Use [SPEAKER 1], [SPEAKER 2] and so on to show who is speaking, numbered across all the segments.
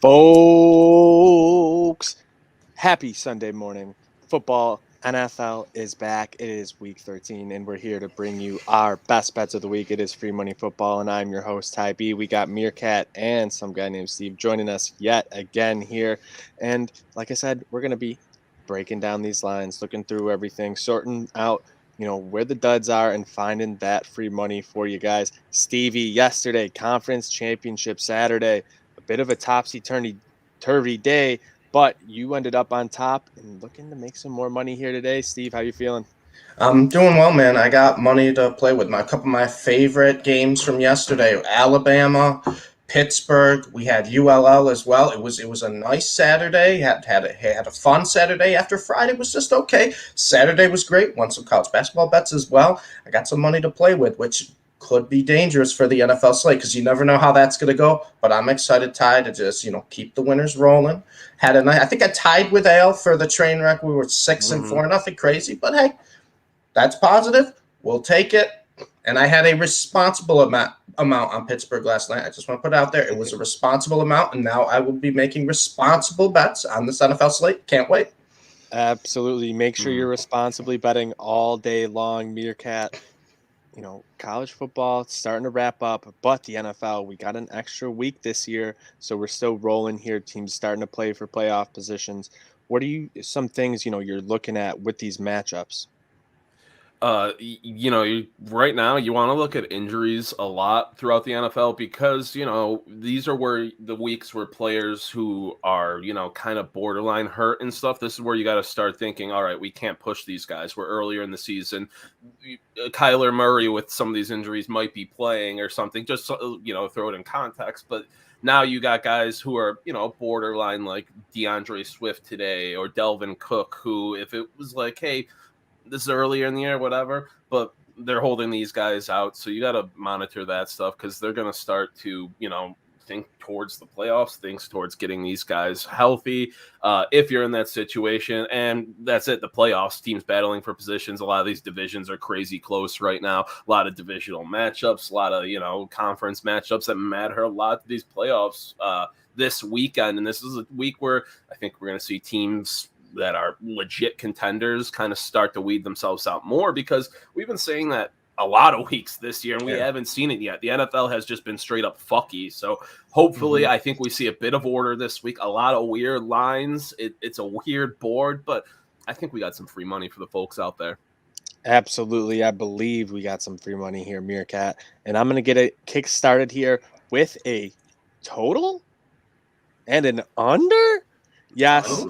[SPEAKER 1] Folks, happy Sunday morning. Football, NFL is back. It is week 13, and we're here to bring you our best bets of the week. It is Free Money Football, and I'm your host, Ty B. We got MereKat and some guy named Steve joining us yet again here. And like I said, we're going to be breaking down these lines, looking through everything, sorting out where the duds are and finding that free money for you guys. Stevie, yesterday, conference championship Saturday, a bit of a topsy-turvy day, but you ended up on top and looking to make some more money here today. Steve, how you feeling?
[SPEAKER 2] I'm doing well, man. I got money to play with. A couple of my favorite games from yesterday: Alabama, Pittsburgh. We had ULL as well. It was a nice Saturday. Had a fun Saturday. After Friday was just okay. Saturday was great. Won some college basketball bets as well. I got some money to play with, which could be dangerous for the NFL slate because you never know how that's going to go. But I'm excited, Ty, to just keep the winners rolling. Had a night. I think I tied with Ale for the train wreck. We were 6-4, nothing crazy, but hey. That's positive. We'll take it. And I had a responsible amount on Pittsburgh last night. I just want to put it out there. It was a responsible amount, and now I will be making responsible bets on this NFL slate. Can't wait.
[SPEAKER 1] Absolutely. Make sure you're responsibly betting all day long, MereKat. College football starting to wrap up, but the NFL, we got an extra week this year, so we're still rolling here. Teams starting to play for playoff positions. What are some things, you're looking at with these matchups?
[SPEAKER 3] Right now you want to look at injuries a lot throughout the NFL because, these are where the weeks where players who are, kind of borderline hurt and stuff, this is where you got to start thinking, all right, we can't push these guys. We're earlier in the season. Kyler Murray with some of these injuries might be playing or something, just, throw it in context. But now you got guys who are, borderline like DeAndre Swift today or Delvin Cook, who if it was like, hey, this is earlier in the year, whatever, but they're holding these guys out. So you got to monitor that stuff because they're going to start to, think towards the playoffs, things towards getting these guys healthy. If you're in that situation, and that's it, the playoffs, teams battling for positions. A lot of these divisions are crazy close right now. A lot of divisional matchups, a lot of, conference matchups that matter a lot to these playoffs this weekend. And this is a week where I think we're going to see teams that are legit contenders kind of start to weed themselves out more because we've been saying that a lot of weeks this year and we haven't seen it yet. The NFL has just been straight up fucky. So hopefully I think we see a bit of order this week, a lot of weird lines. It's a weird board, but I think we got some free money for the folks out there.
[SPEAKER 1] Absolutely. I believe we got some free money here, MereKat. And I'm going to get it kick started here with a total and an under. Yes,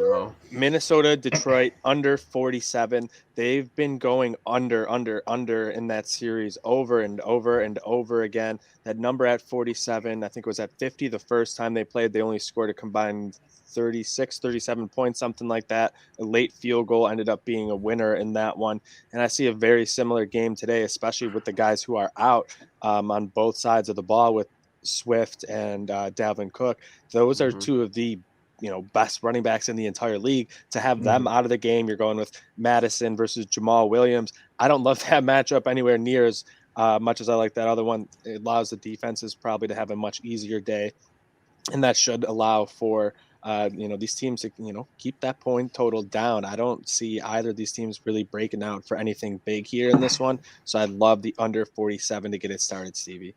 [SPEAKER 1] Minnesota, Detroit, under 47. They've been going under in that series over and over and over again. That number at 47, I think it was at 50 the first time they played. They only scored a combined 36, 37 points, something like that. A late field goal ended up being a winner in that one. And I see a very similar game today, especially with the guys who are out on both sides of the ball with Swift and Dalvin Cook. Those are two of the best running backs in the entire league. To have them out of the game, you're going with Madison versus Jamal Williams. I don't love that matchup anywhere near as much as I like that other one. It allows the defenses probably to have a much easier day, and that should allow for these teams to keep that point total down. I don't see either of these teams really breaking out for anything big here in this one, so I'd love the under 47 to get it started, Stevie.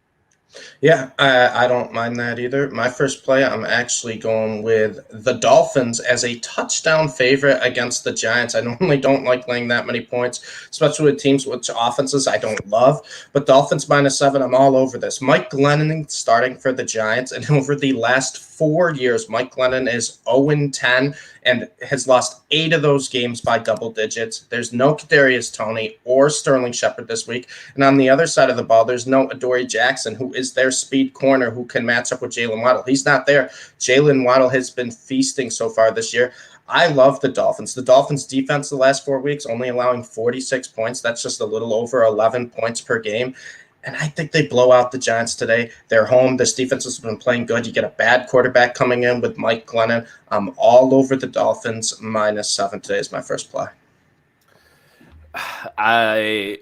[SPEAKER 2] Yeah, I don't mind that either. My first play, I'm actually going with the Dolphins as a touchdown favorite against the Giants. I normally don't like laying that many points, especially with teams with offenses I don't love. But Dolphins -7, I'm all over this. Mike Glennon starting for the Giants, and over the last 4 years, Mike Glennon is 0-10 and has lost 8 of those games by double digits. There's no Kadarius Toney or Sterling Shepard this week. And on the other side of the ball, there's no Adoree Jackson, who is their speed corner who can match up with Jalen Waddle. He's not there. Jalen Waddle has been feasting so far this year. I love the Dolphins. The Dolphins defense the last 4 weeks, only allowing 46 points. That's just a little over 11 points per game. And I think they blow out the Giants today. They're home. This defense has been playing good. You get a bad quarterback coming in with Mike Glennon. I'm all over the Dolphins. -7 today is my first play.
[SPEAKER 3] I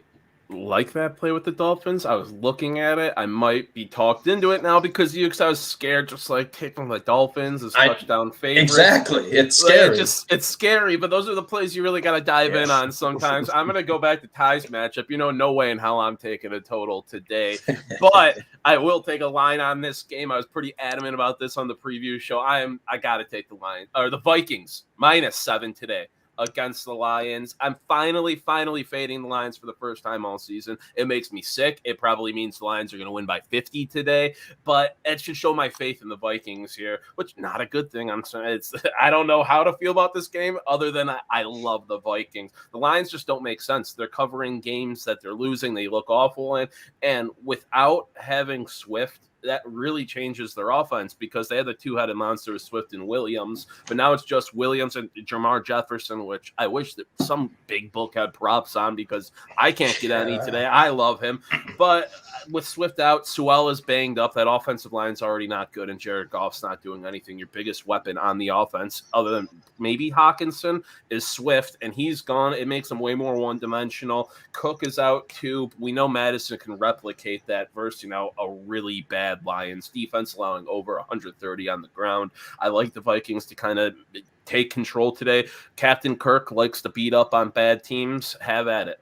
[SPEAKER 3] like that play with the Dolphins. I was looking at it. I might be talked into it now because I was scared, just like taking the Dolphins as touchdown favorites.
[SPEAKER 2] Exactly. It's scary.
[SPEAKER 3] It's scary, but those are the plays you really got to dive in on sometimes. I'm going to go back to Ty's matchup. No way in hell I'm taking a total today, but I will take a line on this game. I was pretty adamant about this on the preview show. I got to take the line, or the Vikings, -7 today against the Lions. I'm finally fading the Lions for the first time all season. It makes me sick. It probably means the Lions are going to win by 50 today, but it should show my faith in the Vikings here, which not a good thing. I'm sorry. I don't know how to feel about this game other than I love the Vikings. The Lions just don't make sense. They're covering games that they're losing. They look awful in, and without having Swift, that really changes their offense because they had the two-headed monster of Swift and Williams, but now it's just Williams and Jamar Jefferson, which I wish that some big book had props on because I can't get any today. I love him, but with Swift out, Sewell is banged up. That offensive line's already not good, and Jared Goff's not doing anything. Your biggest weapon on the offense, other than maybe Hawkinson, is Swift, and he's gone. It makes him way more one-dimensional. Cook is out too. We know Madison can replicate that versus, a really bad Lions defense, allowing over 130 on the ground. I like the Vikings to kind of take control today. Captain Kirk likes to beat up on bad teams. Have at it.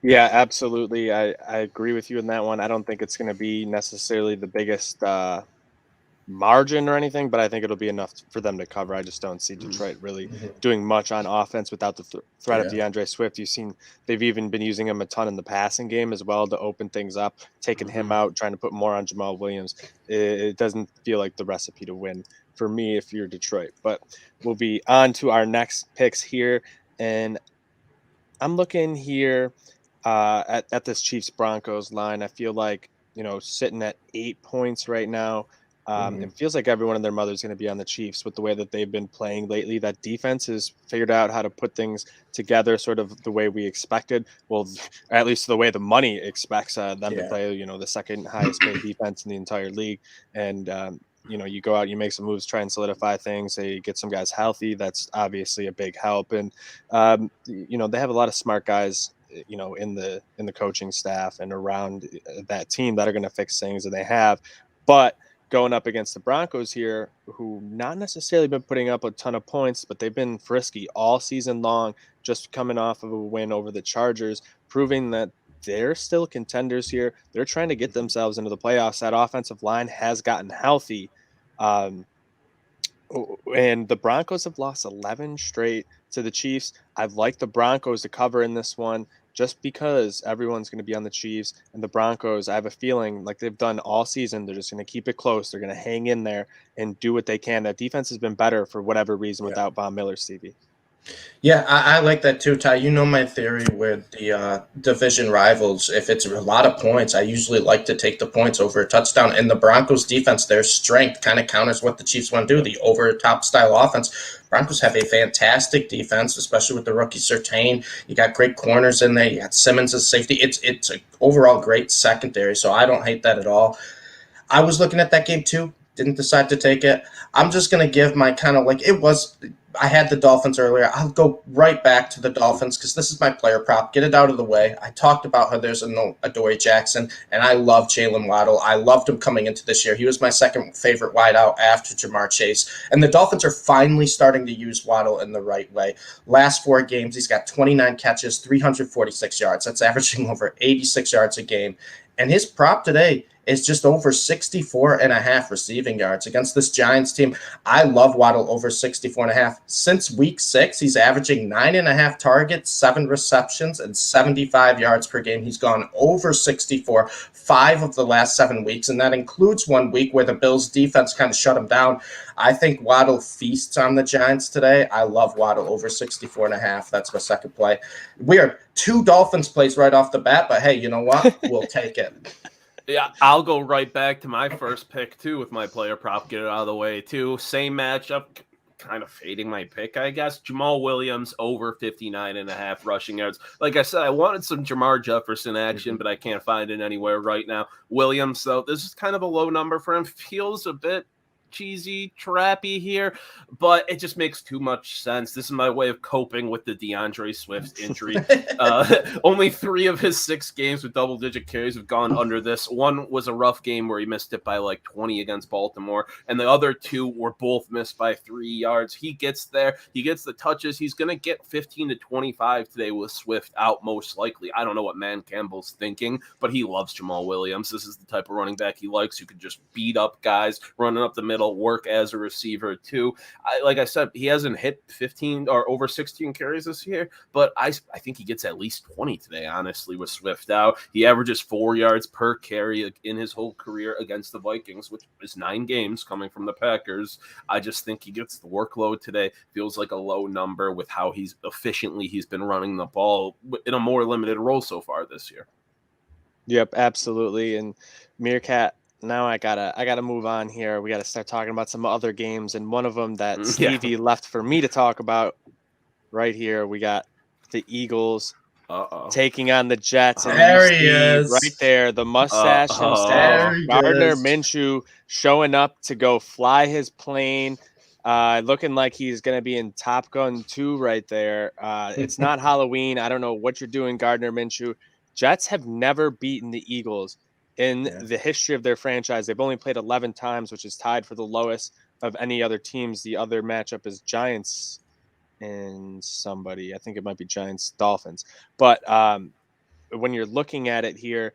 [SPEAKER 1] Yeah, absolutely. I agree with you in that one. I don't think it's going to be necessarily the biggest margin or anything, but I think it'll be enough for them to cover. I just don't see Detroit really doing much on offense without the threat of DeAndre Swift. You've seen they've even been using him a ton in the passing game as well to open things up, taking him out, trying to put more on Jamal Williams. It doesn't feel like the recipe to win for me if you're Detroit. But we'll be on to our next picks here, and I'm looking here at this Chiefs-Broncos line. I feel like, sitting at 8 points right now, it feels like everyone and their mother is going to be on the Chiefs with the way that they've been playing lately. That defense has figured out how to put things together sort of the way we expected. Well, at least the way the money expects them to play, the second highest paid defense in the entire league. And, you go out, you make some moves, try and solidify things. They get some guys healthy. That's obviously a big help. And, they have a lot of smart guys, in the coaching staff and around that team that are going to fix things, and they have. But going up against the Broncos here, who not necessarily been putting up a ton of points, but they've been frisky all season long, just coming off of a win over the Chargers, proving that they're still contenders here. They're trying to get themselves into the playoffs. That offensive line has gotten healthy. And the Broncos have lost 11 straight to the Chiefs. I'd like the Broncos to cover in this one just because everyone's going to be on the Chiefs, and the Broncos, I have a feeling like they've done all season. They're just going to keep it close. They're going to hang in there and do what they can. That defense has been better for whatever reason without Von Miller, Stevie.
[SPEAKER 2] Yeah, I like that too, Ty. You know my theory with the division rivals. If it's a lot of points, I usually like to take the points over a touchdown. And the Broncos defense, their strength kind of counters what the Chiefs want to do, the over-top style offense. Broncos have a fantastic defense, especially with the rookie Surtain. You got great corners in there. You got Simmons as safety. It's an overall great secondary, so I don't hate that at all. I was looking at that game too. Didn't decide to take it. I'm just going to give my kind of like it was – I had the Dolphins earlier. I'll go right back to the Dolphins because this is my player prop. Get it out of the way. I talked about how there's Adoree Jackson, and I love Jalen Waddle. I loved him coming into this year. He was my second favorite wideout after Jamar Chase. And the Dolphins are finally starting to use Waddle in the right way. Last 4 games, he's got 29 catches, 346 yards. That's averaging over 86 yards a game. And his prop today is just over 64.5 receiving yards against this Giants team. I love Waddle over 64.5. Since week 6, he's averaging 9.5 targets, 7 receptions, and 75 yards per game. He's gone over 64 5 of the last 7 weeks, and that includes 1 week where the Bills defense kind of shut him down. I think Waddle feasts on the Giants today. I love Waddle over 64.5. That's my second play. We are 2 Dolphins plays right off the bat, but hey, you know what? We'll take it.
[SPEAKER 3] Yeah, I'll go right back to my first pick, too, with my player prop. Get it out of the way, too. Same matchup, kind of fading my pick, I guess. Jamal Williams over 59.5 rushing yards. Like I said, I wanted some Jamar Jefferson action, but I can't find it anywhere right now. Williams, though, this is kind of a low number for him. Feels a bit cheesy, trappy here, but it just makes too much sense. This is my way of coping with the DeAndre Swift injury. Only 3 of his 6 games with double-digit carries have gone under this. One was a rough game where he missed it by like 20 against Baltimore, and the other 2 were both missed by 3 yards. He gets there. He gets the touches. He's going to get 15 to 25 today with Swift out most likely. I don't know what Man Campbell's thinking, but he loves Jamal Williams. This is the type of running back he likes, who could just beat up guys, running up the middle, work as a receiver too. Like I said, he hasn't hit 15 or over 16 carries this year, but I think he gets at least 20 today, honestly, with Swift out. He averages 4 yards per carry in his whole career against the Vikings, which is 9 games coming from the Packers. I just think he gets the workload today. Feels like a low number with how he's been running the ball in a more limited role so far this year.
[SPEAKER 1] Yep, absolutely. And MereKat, now I gotta move on here. We gotta start talking about some other games, and one of them that Stevie left for me to talk about right here. We got the Eagles taking on the Jets, and
[SPEAKER 2] there
[SPEAKER 1] you
[SPEAKER 2] he
[SPEAKER 1] see
[SPEAKER 2] is.
[SPEAKER 1] right there the mustache himself, Gardner Minshew, showing up to go fly his plane. Looking like he's going to be in Top Gun 2 right there. It's not Halloween. I don't know what you're doing, Gardner Minshew. Jets have never beaten the Eagles in the history of their franchise. They've only played 11 times, which is tied for the lowest of any other teams. The other matchup is Giants and somebody. I think it might be Giants Dolphins. But when you're looking at it here,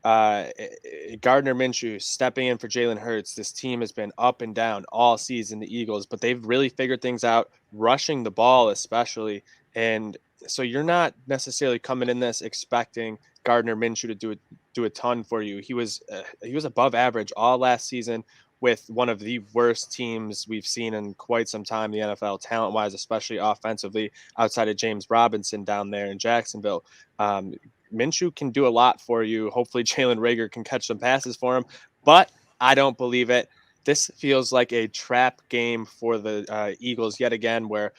[SPEAKER 1] Gardner Minshew stepping in for Jalen Hurts. This team has been up and down all season, the Eagles, but they've really figured things out, rushing the ball especially. And so you're not necessarily coming in this expecting Gardner Minshew to do a ton for you. He was above average all last season with one of the worst teams we've seen in quite some time, the NFL, talent-wise, especially offensively, outside of James Robinson down there in Jacksonville. Minshew can do a lot for you. Hopefully Jalen Reagor can catch some passes for him, but I don't believe it. This feels like a trap game for the Eagles yet again, where,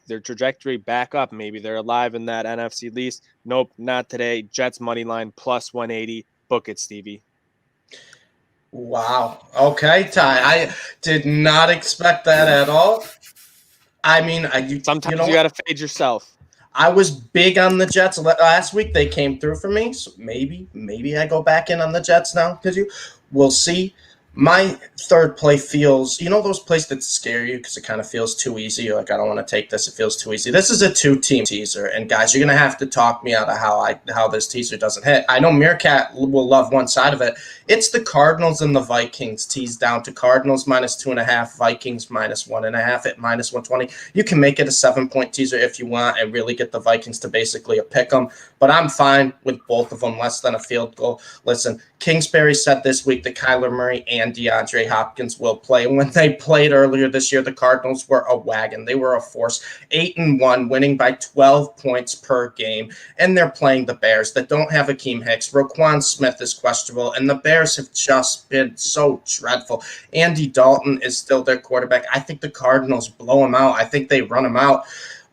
[SPEAKER 1] their trajectory back up. Maybe they're alive in that NFC least. Nope, not today. Jets money line plus 180. Book it, Stevie.
[SPEAKER 2] Wow. Okay, Ty. I did not expect that at all. I mean,
[SPEAKER 1] sometimes you got to fade yourself.
[SPEAKER 2] I was big on the Jets last week. They came through for me. So maybe I go back in on the Jets now because we'll see. My third play feels, those plays that scare you because it kind of feels too easy. You're like, I don't want to take this. It feels too easy. This is a 2-team teaser. And guys, you're going to have to talk me out of how this teaser doesn't hit. I know MereKat will love one side of it. It's the Cardinals and the Vikings teased down to Cardinals minus 2.5, Vikings minus 1.5 at minus 120. You can make it a 7-point teaser if you want and really get the Vikings to basically a pick 'em. But I'm fine with both of them, less than a field goal. Listen, Kingsbury said this week that Kyler Murray and DeAndre Hopkins will play. When they played earlier this year, the Cardinals were a wagon. They were a force. 8-1, winning by 12 points per game. And they're playing the Bears that don't have Akeem Hicks. Roquan Smith is questionable, and the Bears have just been so dreadful. Andy Dalton is still their quarterback. I think the Cardinals blow him out. I think they run him out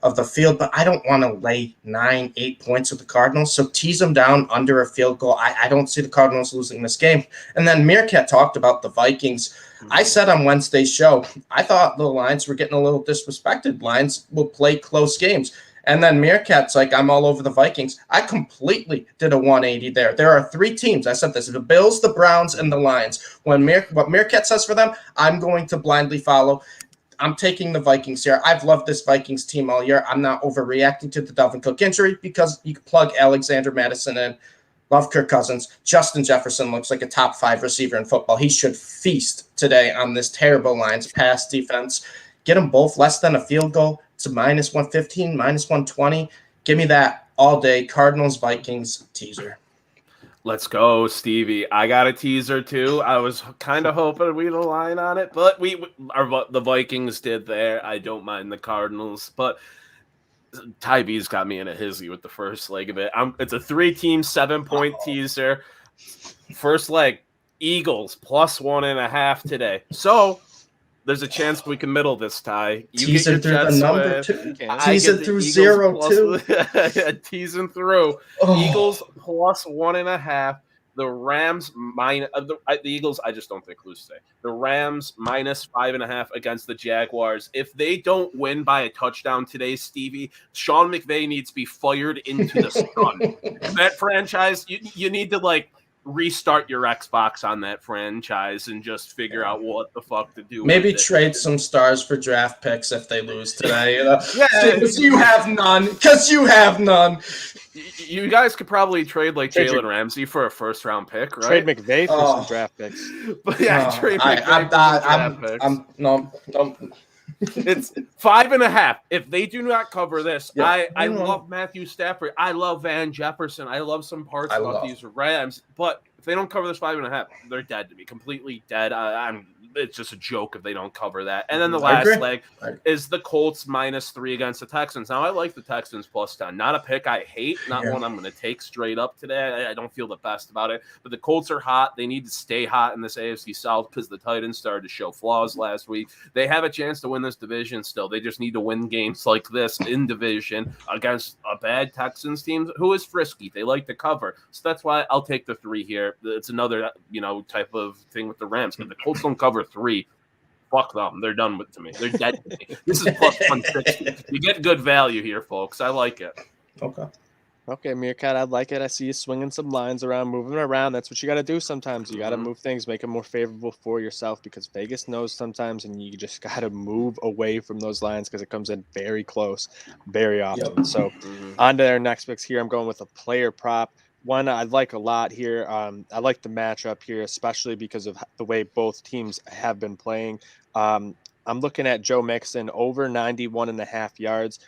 [SPEAKER 2] of the field, but I don't want to lay 9-8 points with the Cardinals. So tease them down under a field goal. I don't see the Cardinals losing this game. And then MereKat talked about the Vikings. I said on Wednesday's show, I thought the Lions were getting a little disrespected. Lions will play close games. And then MereKat's like, I'm all over the Vikings. I completely did a 180 there. There are 3 teams. I said this: the Bills, the Browns, and the Lions. What MereKat says for them, I'm going to blindly follow. I'm taking the Vikings here. I've loved this Vikings team all year. I'm not overreacting to the Dalvin Cook injury because you can plug Alexander Madison in. Love Kirk Cousins. Justin Jefferson looks like a top 5 receiver in football. He should feast today on this terrible Lions pass defense. Get them both less than a field goal. It's a minus 115, minus 120. Give me that all day. Cardinals, Vikings, teaser.
[SPEAKER 3] Let's go, Stevie. I got a teaser too. I was kind of hoping we'd align on it, but the Vikings did there. I don't mind the Cardinals, but Ty B's got me in a hizzy with the first leg of it. It's a 3-team 7-point teaser. First leg, Eagles plus 1.5 today. So there's a chance we can middle this, Ty. You
[SPEAKER 2] teaser
[SPEAKER 3] get your
[SPEAKER 2] through the number 2. Teaser through 0-2.
[SPEAKER 3] Teasing through. Eagles plus 1.5. The Rams the Eagles, I just don't think lose today. The Rams -5.5 against the Jaguars. If they don't win by a touchdown today, Stevie, Sean McVay needs to be fired into the sun. That franchise, you need to restart your Xbox on that franchise and just figure out what the fuck to do.
[SPEAKER 2] Maybe trade some stars for draft picks if they lose today.
[SPEAKER 3] Yeah,
[SPEAKER 2] because you have none.
[SPEAKER 3] You guys could probably trade Jalen Ramsey for a first-round pick, right?
[SPEAKER 1] Trade McVay for some draft picks.
[SPEAKER 3] But trade McVay for some draft picks. It's 5.5. If they do not cover this, I love Matthew Stafford. I love Van Jefferson. I love some parts of these Rams. But if they don't cover this 5.5, they're dead to me. Completely dead. It's just a joke if they don't cover that. And then the last leg is the Colts -3 against the Texans. Now, I like the Texans +10. Not a pick I hate. Not one I'm going to take straight up today. I don't feel the best about it. But the Colts are hot. They need to stay hot in this AFC South because the Titans started to show flaws last week. They have a chance to win this division still. They just need to win games like this in division against a bad Texans team who is frisky. They like to cover. So that's why I'll take the 3 here. It's another, type of thing with the Rams. If the Colts don't cover 3, fuck them. They're done with to me. They're dead to me. This is +160. You get good value here, folks. I like it.
[SPEAKER 1] Okay, MereKat, I like it. I see you swinging some lines around, moving around. That's what you got to do sometimes. You got to move things, make them more favorable for yourself because Vegas knows sometimes, and you just got to move away from those lines because it comes in very close, very often. Yep. So on to our next picks here. I'm going with a player prop. One I like a lot here. I like the matchup here, especially because of the way both teams have been playing. I'm looking at Joe Mixon over 91.5 yards.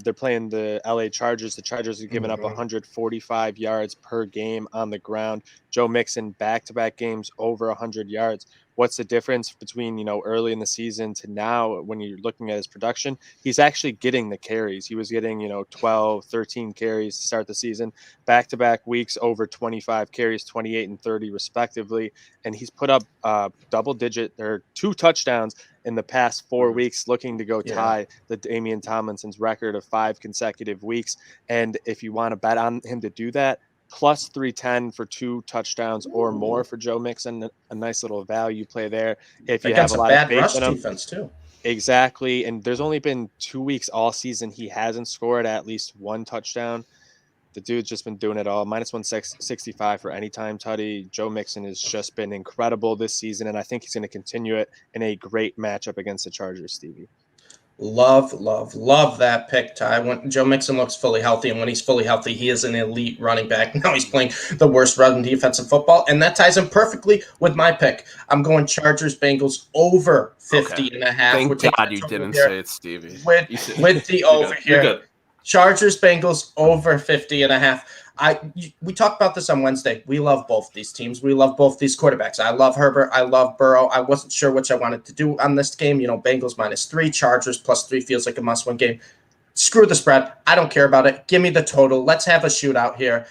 [SPEAKER 1] They're playing the LA Chargers. The Chargers are giving up 145 yards per game on the ground. Joe Mixon back-to-back games over 100 yards. What's the difference between, early in the season to now when you're looking at his production? He's actually getting the carries. He was getting, 12, 13 carries to start the season. Back-to-back weeks over 25 carries, 28 and 30 respectively. And he's put up double-digit or 2 touchdowns in the past 4 weeks, looking to go tie the Damian Tomlinson's record of 5 consecutive weeks. And if you want to bet on him to do that, plus 310 for 2 touchdowns or more for Joe Mixon, a nice little value play there. If you have a lot of faith in him,
[SPEAKER 2] defense too.
[SPEAKER 1] Exactly. And there's only been 2 weeks all season he hasn't scored at least 1 touchdown. The dude's just been doing it all. -165 for anytime tutty. Joe Mixon has just been incredible this season, and I think he's going to continue it in a great matchup against the Chargers, Stevie.
[SPEAKER 2] Love that pick, Ty. When Joe Mixon looks fully healthy, and when he's fully healthy, he is an elite running back. Now he's playing the worst run defense in football, and that ties in perfectly with my pick. I'm going Chargers-Bengals over 50.5.
[SPEAKER 3] Thank God you didn't say it, Stevie.
[SPEAKER 2] With the over here. Chargers-Bengals over 50.5. We talked about this on Wednesday. We love both these teams. We love both these quarterbacks. I love Herbert. I love Burrow. I wasn't sure which I wanted to do on this game. Bengals -3, Chargers +3 feels like a must-win game. Screw the spread. I don't care about it. Give me the total. Let's have a shootout here.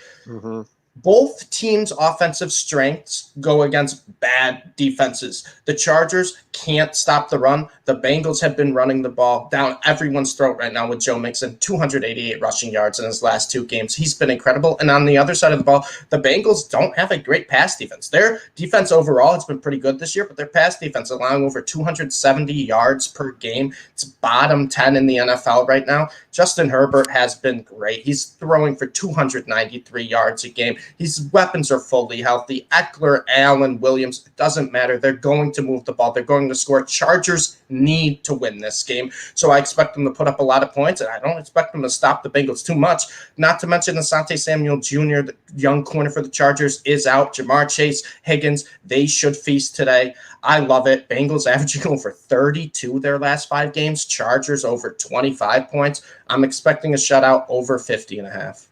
[SPEAKER 2] Both teams' offensive strengths go against bad defenses. The Chargers can't stop the run. The Bengals have been running the ball down everyone's throat right now with Joe Mixon, 288 rushing yards in his last 2 games. He's been incredible. And on the other side of the ball, the Bengals don't have a great pass defense. Their defense overall has been pretty good this year, but their pass defense allowing over 270 yards per game. It's bottom 10 in the NFL right now. Justin Herbert has been great. He's throwing for 293 yards a game. His weapons are fully healthy. Eckler, Allen, Williams, it doesn't matter. They're going to move the ball. They're going to score. Chargers need to win this game. So I expect them to put up a lot of points, and I don't expect them to stop the Bengals too much. Not to mention Asante Samuel Jr., the young corner for the Chargers, is out. Jamar Chase, Higgins, they should feast today. I love it. Bengals averaging over 32 their last 5 games. Chargers over 25 points. I'm expecting a shutout over 50.5.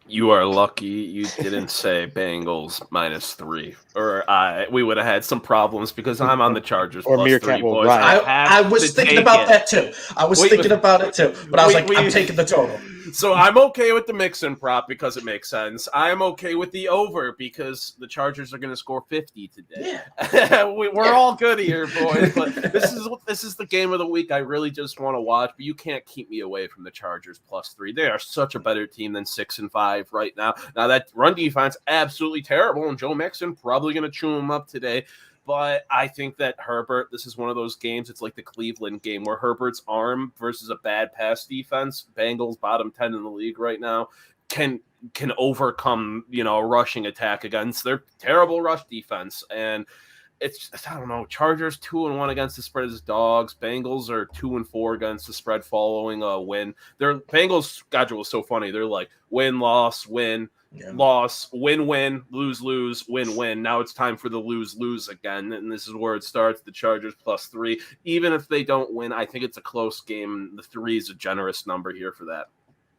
[SPEAKER 3] You are lucky you didn't say Bengals -3, or we would have had some problems because I'm on the Chargers
[SPEAKER 1] or
[SPEAKER 3] +3.
[SPEAKER 1] Will ride.
[SPEAKER 2] I was thinking about that too. I was thinking about it too, but I was I'm taking the total.
[SPEAKER 3] So I'm okay with the Mixon prop because it makes sense. I'm okay with the over because the Chargers are going to score 50 today. Yeah. We're all good here, boys. But this is the game of the week I really just want to watch. But you can't keep me away from the Chargers +3. They are such a better team than 6-5 right now. Now that run defense absolutely terrible, and Joe Mixon probably going to chew them up today. But I think that Herbert, this is one of those games, it's like the Cleveland game where Herbert's arm versus a bad pass defense, Bengals bottom 10 in the league right now, can overcome, a rushing attack against their terrible rush defense. And it's, I don't know, Chargers 2-1 against the spread as dogs. Bengals are 2-4 against the spread following a win. Their Bengals schedule is so funny. They're like win, loss, win. Yeah. Loss, win, lose, win. Now it's time for the lose again, and this is where it starts. The Chargers +3. Even if they don't win, I think it's a close game. The 3 is a generous number here for that.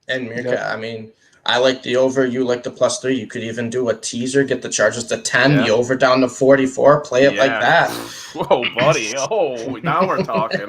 [SPEAKER 2] And MereKat, I mean, I like the over. You like the +3. You could even do a teaser, get the Chargers to 10, the over down to 44. Play it like that.
[SPEAKER 3] Whoa, buddy! Oh, now we're talking.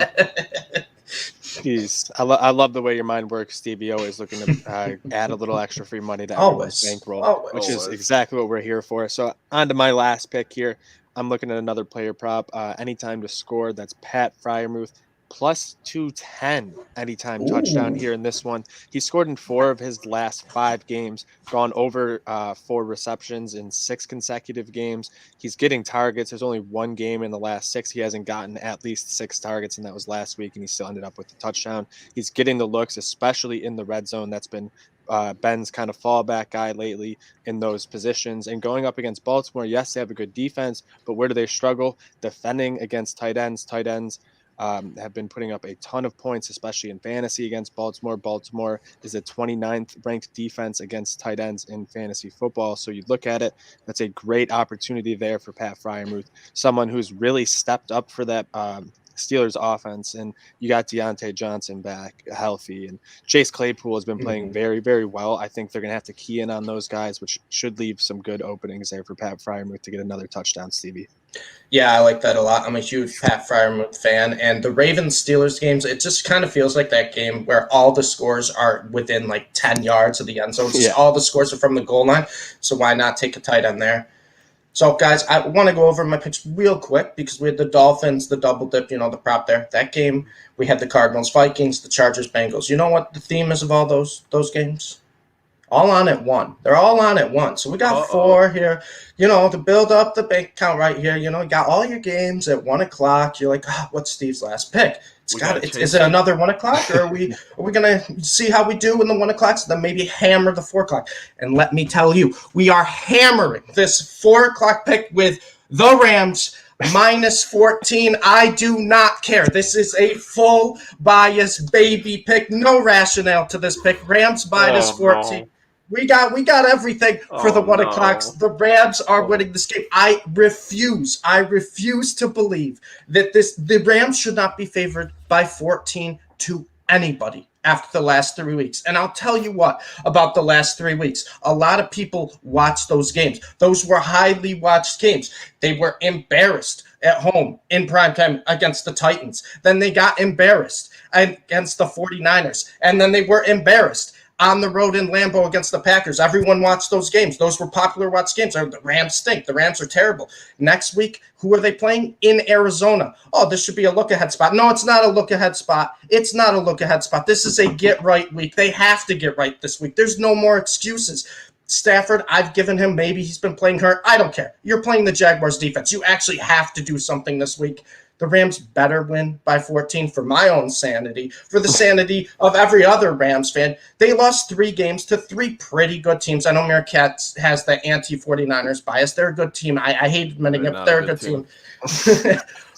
[SPEAKER 1] Jeez, I love the way your mind works, Stevie. Always looking to add a little extra free money to everyone's bankroll, which is exactly what we're here for. So on to my last pick here. I'm looking at another player prop. Anytime to score. That's Pat Friarmuth. +210 anytime touchdown here in this one. He scored in 4 of his last 5 games, gone over 4 receptions in 6 consecutive games. He's getting targets. There's only 1 game in the last 6 he hasn't gotten at least 6 targets, and that was last week, and he still ended up with the touchdown. He's getting the looks, especially in the red zone. That's been Ben's kind of fallback guy lately in those positions. And going up against Baltimore, yes, they have a good defense, but where do they struggle? Defending against tight ends. Tight ends have been putting up a ton of points, especially in fantasy against Baltimore. Baltimore is the 29th ranked defense against tight ends in fantasy football. So you look at it, that's a great opportunity there for Pat Friarmuth, someone who's really stepped up for that Steelers offense. And you got Deontay Johnson back healthy, and Chase Claypool has been playing very, very well. I think they're going to have to key in on those guys, which should leave some good openings there for Pat Friarmuth to get another touchdown, Stevie.
[SPEAKER 2] Yeah, I like that a lot. I'm a huge Pat Friarmuth fan. And the Ravens-Steelers games, it just kind of feels like that game where all the scores are within like 10 yards of the end zone. All the scores are from the goal line. So why not take a tight end there? So, guys, I want to go over my picks real quick because we had the Dolphins, the double dip, the prop there. That game, we had the Cardinals, Vikings, the Chargers, Bengals. You know what the theme is of all those games? All on at one. They're all on at one. So we got 4 here, to build up the bank account right here. You got all your games at 1 o'clock. You're like, what's Steve's last pick? Is it another 1 o'clock, or are we gonna see how we do in the 1 o'clock? So then maybe hammer the 4 o'clock. And let me tell you, we are hammering this 4 o'clock pick with the Rams -14. I do not care. This is a full bias baby pick. No rationale to this pick. Rams -14. No. We got everything for the 1 o'clocks. The Rams are winning this game. I refuse to believe that the Rams should not be favored by 14 to anybody after the last 3 weeks. And I'll tell you what about the last 3 weeks. A lot of people watched those games. Those were highly watched games. They were embarrassed at home in primetime against the Titans. Then they got embarrassed against the 49ers. And then they were embarrassed on the road in Lambeau against the Packers. Everyone watched those games. Those were popular watched games. The Rams stink. The Rams are terrible. Next week, who are they playing? In Arizona. Oh, this should be a look-ahead spot. No, it's not a look-ahead spot. It's not a look-ahead spot. This is a get-right week. They have to get right this week. There's no more excuses. Stafford, I've given him, maybe he's been playing hurt. I don't care. You're playing the Jaguars defense. You actually have to do something this week. The Rams better win by 14 for my own sanity, for the sanity of every other Rams fan. They lost 3 games to 3 pretty good teams. I know MereKat has the anti-49ers bias. They're a good team. I hate admitting it, but they're a good team.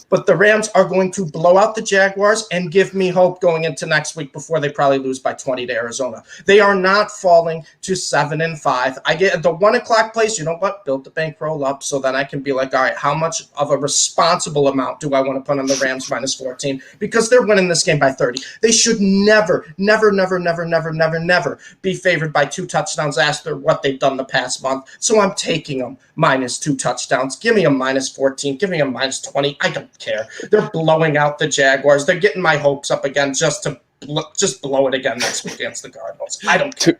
[SPEAKER 2] But the Rams are going to blow out the Jaguars and give me hope going into next week before they probably lose by 20 to Arizona. They are not falling to 7-5. I get the 1 o'clock place. You know what? Build the bankroll up so then I can be like, all right, how much of a responsible amount do I want to put on the Rams -14? Because they're winning this game by 30. They should never be favored by 2 touchdowns after what they've done the past month. So I'm taking them -2 touchdowns. Give me a -14. Give me a -20. I don't care. They're blowing out the Jaguars. They're getting my hopes up again just to just blow it again next week against the Cardinals. I don't care.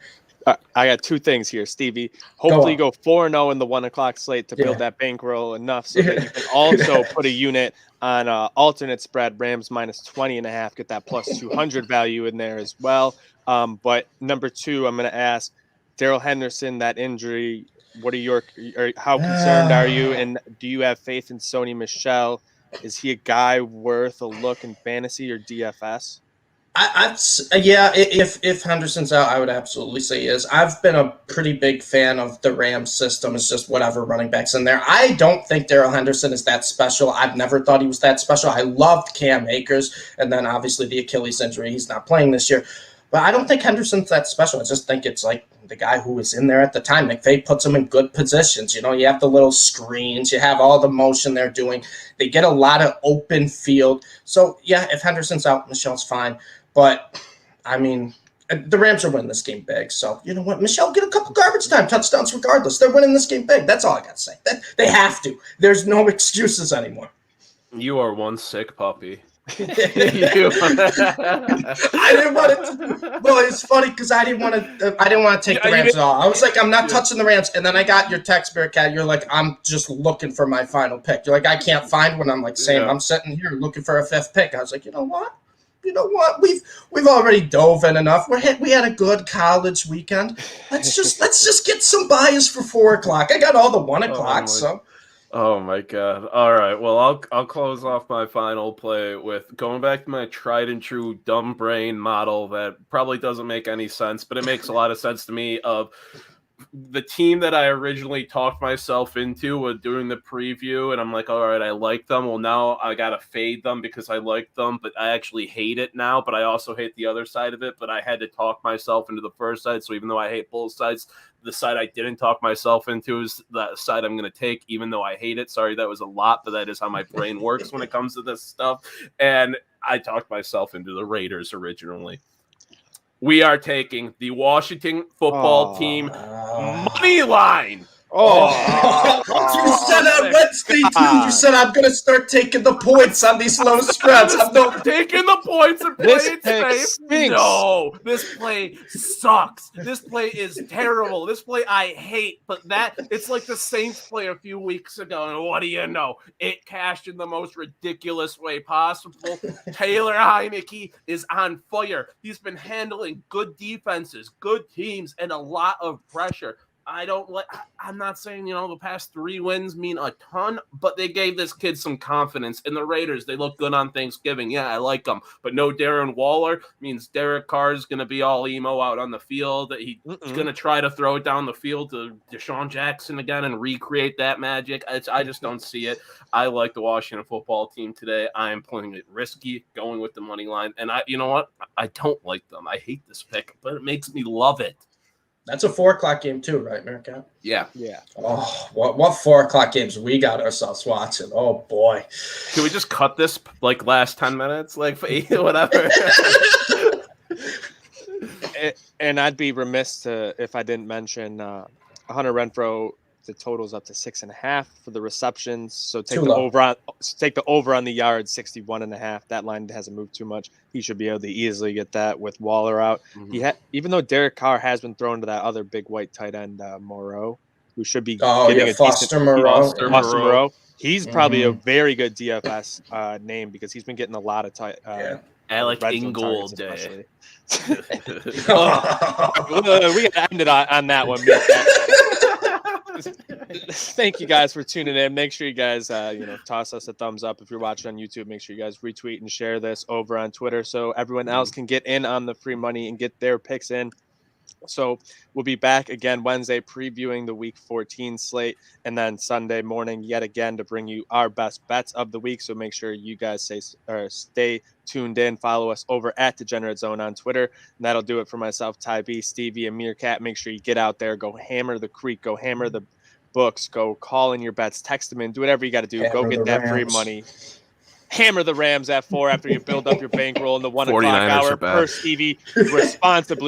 [SPEAKER 1] I got two things here, Stevie. Hopefully go 4-0 in the 1 o'clock slate to build that bankroll enough so that you can also put a unit on alternate spread, Rams minus 20.5, get that plus 200 value in there as well. But number two, I'm going to ask Darrell Henderson, that injury, how concerned are you? And do you have faith in Sony Michel? Is he a guy worth a look in fantasy or DFS?
[SPEAKER 2] If Henderson's out, I would absolutely say he is. I've been a pretty big fan of the Rams system. It's just whatever running backs in there. I don't think Darrell Henderson is that special. I've never thought he was that special. I loved Cam Akers, and then obviously the Achilles injury. He's not playing this year. But I don't think Henderson's that special. I just think it's like the guy who was in there at the time. McVay puts him in good positions. You have the little screens. You have all the motion they're doing. They get a lot of open field. So, yeah, if Henderson's out, Michel's fine. But, I mean, the Rams are winning this game big. So, you know what? Michel, get a couple garbage time touchdowns regardless. They're winning this game big. That's all I got to say. They have to. There's no excuses anymore.
[SPEAKER 3] You are one sick puppy.
[SPEAKER 2] I didn't want to. Well, it's funny because I didn't want to take the Rams at all. I was like, I'm not touching the Rams. And then I got your text, MereKat. You're like, I'm just looking for my final pick. You're like, I can't find one. I'm like, same. I'm sitting here looking for a fifth pick. I was like, you know what? We've already dove in enough. We had a good college weekend. Let's just get some bias for 4 o'clock. I got all the 1 o'clock.
[SPEAKER 3] Oh my God! All right. Well, I'll close off my final play with going back to my tried and true dumb brain model that probably doesn't make any sense, but it makes a lot of sense to me. Of the team that I originally talked myself into was doing the preview, and I'm like, all right, I like them. Well, now I gotta fade them because I like them, but I actually hate it now. But I also hate the other side of it. But I had to talk myself into the first side. So even though I hate both sides, the side I didn't talk myself into is the side I'm going to take, even though I hate it. Sorry, that was a lot, but that is how my brain works when it comes to this stuff. And I talked myself into the Raiders originally. We are taking the Washington football team money line.
[SPEAKER 2] You said on Wednesday too. You said I'm gonna start taking the points on these low spreads. I'm not
[SPEAKER 3] taking the points and playing safe. No, this play sucks. This play is terrible. This play I hate. But it's like the Saints play a few weeks ago, and what do you know? It cashed in the most ridiculous way possible. Taylor Heineke is on fire. He's been handling good defenses, good teams, and a lot of pressure. I'm not saying, the past 3 wins mean a ton, but they gave this kid some confidence. And the Raiders, they look good on Thanksgiving. Yeah, I like them. But no Darren Waller means Derek Carr is going to be all emo out on the field. He's going to try to throw it down the field to Deshaun Jackson again and recreate that magic. I just don't see it. I like the Washington football team today. I am playing it risky, going with the money line. And you know what? I don't like them. I hate this pick, but it makes me love it.
[SPEAKER 2] That's a 4 o'clock game too, right, MereKat?
[SPEAKER 3] Yeah.
[SPEAKER 2] Oh, what 4 o'clock games we got ourselves watching? Oh boy.
[SPEAKER 3] Can we just cut this like last 10 minutes, like whatever?
[SPEAKER 1] And I'd be remiss if I didn't mention Hunter Renfrow. The total's up to 6.5 for the receptions. So take the over on the yards, 61.5. That line hasn't moved too much. He should be able to easily get that with Waller out. Mm-hmm. Even though Derek Carr has been thrown to that other big white tight end, Moreau, who should be getting a
[SPEAKER 2] Foster
[SPEAKER 1] decent
[SPEAKER 2] Moreau.
[SPEAKER 1] He's probably a very good DFS name because he's been getting a lot of
[SPEAKER 3] Alec Ingold Day.
[SPEAKER 1] We gotta end it on that one. Thank you guys for tuning in. Make sure you guys toss us a thumbs up if you're watching on YouTube. Make sure you guys retweet and share this over on Twitter so everyone else can get in on the free money and get their picks in. So we'll be back again Wednesday previewing the Week 14 slate, and then Sunday morning yet again to bring you our best bets of the week. So make sure you guys stay tuned in. Follow us over at Degenerate Zone on Twitter. And that'll do it for myself, Ty B, Stevie, and MereKat. Make sure you get out there, go hammer the creek, go hammer the books, go call in your bets, text them in, do whatever you got to do. Go get that free money. Hammer the Rams at 4 after you build up your bankroll in the 1 o'clock hour per Stevie responsibly.